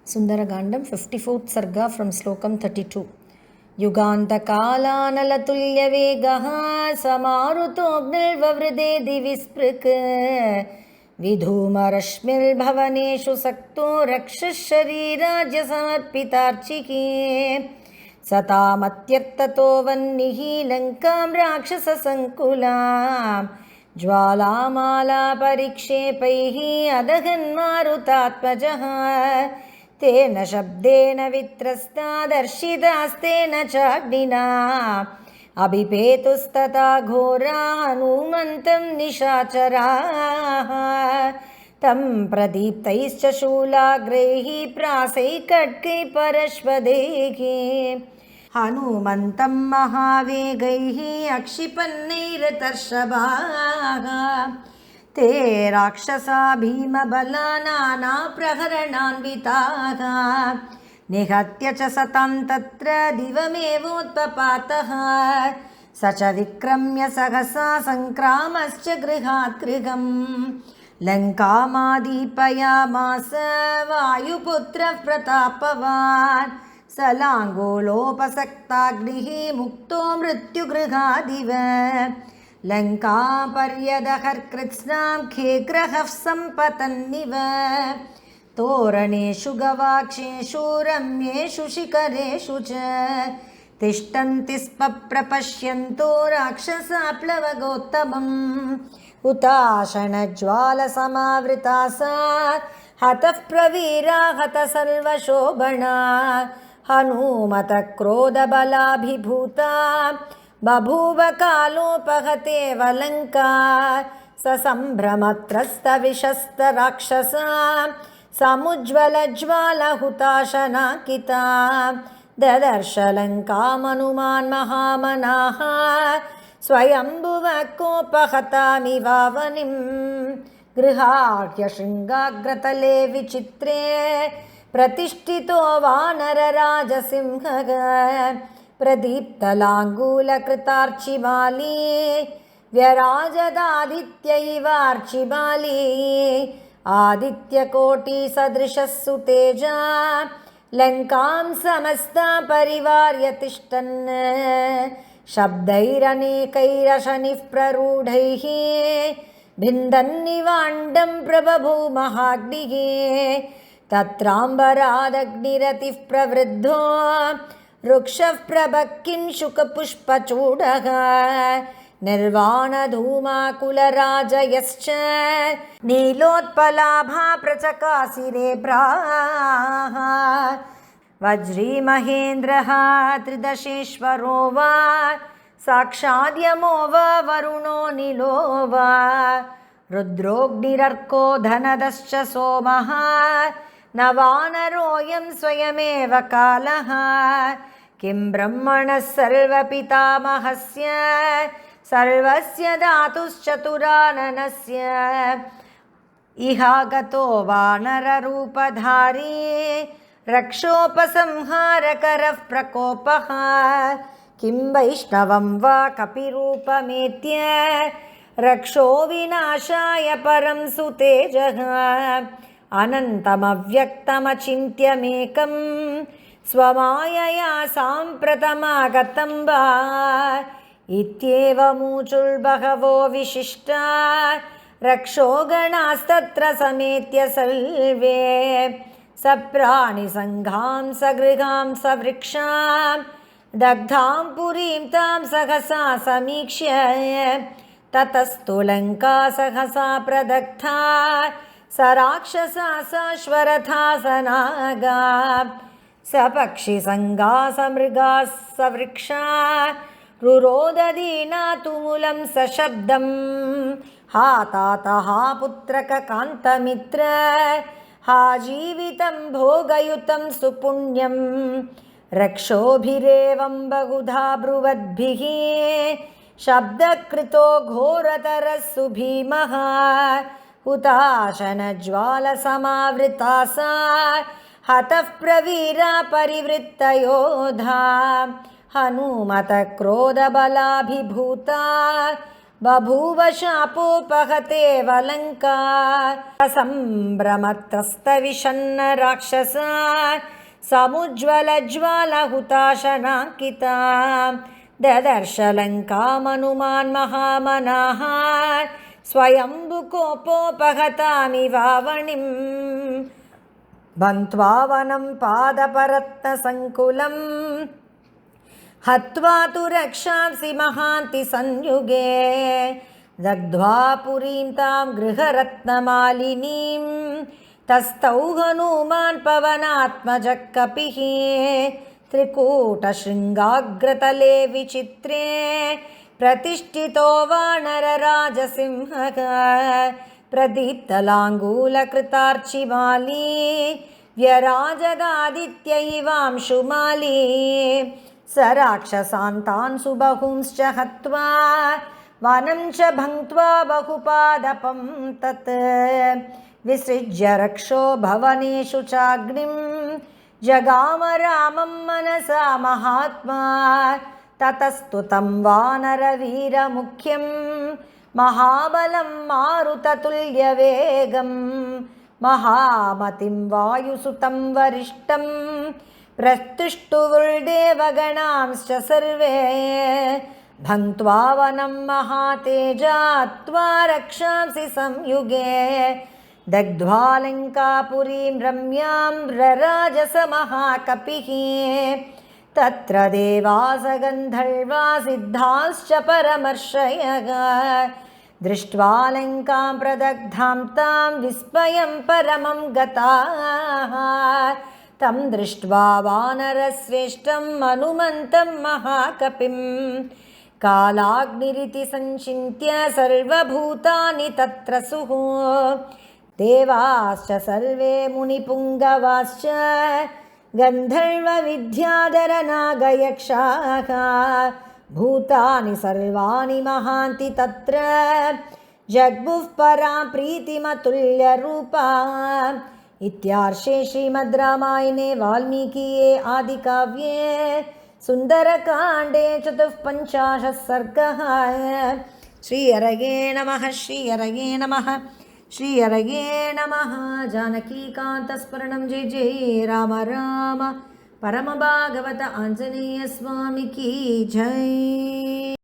Sundaragandam, 54th Sarga from Slokam 32. Yugantakalanalatulyavegaha samarutognilvavridedi visprik vidhumarashmilbhavaneshu sakto rakshasharirajya samarpitarchiki satamatyartato vannihi lankam rakshasa ज्वालामाला परिक्षेपैः अदघन्मारुतात्मजः तेन शब्देन वित्रस्तादर्शितास्तेन चाग्निना अभिपेतुस्तथा घोरा हनूमन्तं निशाचराः तं प्रदीप्तैश्च शूलाग्रैः प्रासैः खड्गैः परश्वदैः हनुमन्तं महावेगैः अक्षिपन्नैरतर्षभाः ते राक्षसा भीमबलानाप्रहरणान्विताः निहत्य च सतां तत्र दिवमेवोत्पपातः स च विक्रम्य सहसा सङ्क्रामश्च गृहात् गृहम् लङ्कामादीपयामास वायुपुत्रः प्रतापवान् सलाङ्गोलोपसक्ताग्निः मुक्तो मृत्युगृहादिव लङ्कापर्यदहर्कृत्स्नां खेग्रहः सम्पतन्निव तोरणेषु गवाक्षेषु रम्येषु शिखरेषु च तिष्ठन्ति स्म प्रपश्यन्तो राक्षसा प्लवगोत्तमम् हुताशनज्वालसमावृता सा हतः प्रवीरा हतसर्वशोभना हनूमतः क्रोधबलाभिभूता बभूव कालोपहतेव लङ्का ससम्भ्रमत्रस्तविशस्तराक्षसा समुज्ज्वलज्वालहुताशनाकिता ददर्श लङ्कामनुमान् महामनाः स्वयम्भुवः कोपहतामिवावनिं गृहाह्य शृङ्गाग्रतले विचित्रे प्रतिष्ठितो वानरराजसिंहः प्रदीप्तलाङ्गूलकृतार्चिबाली व्यराजदादित्यैवार्चिबाली आदित्यकोटिसदृशः सुतेजा लङ्कां समस्ता परिवार्य तिष्ठन् शब्दैरनेकैरशनिः प्ररूढैः भिन्दन्निवाण्डं प्रबभौ महाग्निः तत्राम्बरादग्निरतिः प्रवृद्धो वृक्षः प्रभक्किं शुकपुष्पचूडः निर्वाणधूमाकुलराजयश्च नीलोत्पलाभा प्रचकासिरेभ्राः वज्रीमहेन्द्रः त्रिदशेश्वरो वा साक्षाद्यमो वा वरुणो नीलो वा रुद्रोऽग्निरर्को धनदश्च सोमः न वानरोऽयं स्वयमेव कालः किं ब्रह्मणः सर्वपितामहस्य सर्वस्य धातुश्चतुराननस्य इहागतो वानररूपधारी रक्षोपसंहारकरः प्रकोपः किं वैष्णवं वा कपिरूपमेत्य रक्षो विनाशाय परं सुतेजः अनन्तमव्यक्तमचिन्त्यमेकं स्वमायया साम्प्रतमागतं वा इत्येवमूचुर्बहवो विशिष्टा रक्षोगणास्तत्र समेत्य सर्वे सप्राणिसङ्घां सगृहां सवृक्षां दग्धां पुरीं तां सहसा समीक्ष्य ततस्तु लङ्का सहसा प्रदग्धा स राक्षसा साश्वरथा सनागा सपक्षिसङ्गा समृगा सवृक्षा रुरोदधीना तुमुलं सशब्दं हा तात हा पुत्रककान्तमित्र हा जीवितं भोगयुतं सुपुण्यं रक्षोभिरेवं बहुधा ब्रुवद्भिः शब्दकृतो घोरतरः सुभीमः हुताशनज्वालसमावृता सा हतः प्रवीरा परिवृत्तयोधा हनूमतः क्रोधबलाभिभूता बभूव शापोपहतेव लङ्का सम्भ्रमत्रस्तविषन्न राक्षसा समुज्ज्वलज्वालहुताशनाङ्किता ददर्श लङ्कामनुमान् महामनाः स्वयम्भुकोपोपहतामिवावणिं बन्त्वा वनं पादपरत्नसङ्कुलं हत्वा तु रक्षांसि महान्ति संयुगे दग्ध्वा पुरीं तां गृहरत्नमालिनीं तस्थौ हनूमान् पवनात्मजः कपिः त्रिकूटशृङ्गाग्रतले विचित्रे प्रतिष्ठितो वानरराजसिंहः प्रदीप्तलाङ्गूलकृतार्चिमाली व्यराजदादित्य इवांशुमाली स राक्षसान्तान् सुबहुंश्च हत्वा वनं च भङ्क्त्वा बहुपादपं तत् विसृज्य रक्षो भवनेषु चाग्निं जगाम रामं मनसा महात्मा ततस्तु तं वानरवीरमुख्यं महाबलं मारुततुल्यवेगं महामतिं वायुसुतं वरिष्ठं प्रतुष्टुवुर्देवगणांश्च सर्वे भङ्क्त्वा वनं महातेजात्वा रक्षांसि संयुगे दग्ध्वा लङ्कापुरीं रम्यां रराजस महाकपिः तत्र देवास गन्धर्वा सिद्धाश्च परमर्षयः दृष्ट्वा लङ्कां प्रदग्धां तां विस्मयं परमं गताः तं दृष्ट्वा वानरश्रेष्ठं हनुमन्तं महाकपिं कालाग्निरिति संचिन्त्य सर्वभूतानि तत्र सुः देवाश्च सर्वे मुनिपुङ्गवाश्च गन्धर्वविद्याधरनागयक्षाः भूतानि सर्वाणि महान्ति तत्र जग्मुः परां प्रीतिमतुल्यरूपा इत्यार्षे श्रीमद् रामायणे वाल्मीकिये आदिकाव्ये सुन्दरकाण्डे 54 सर्गः। श्रीहरये नमः श्रीहरये नमः श्रीहरये नमः। जानकीकान्तस्मरणं जय जय राम राम। परमभागवत आञ्जनेयस्वामी की जय।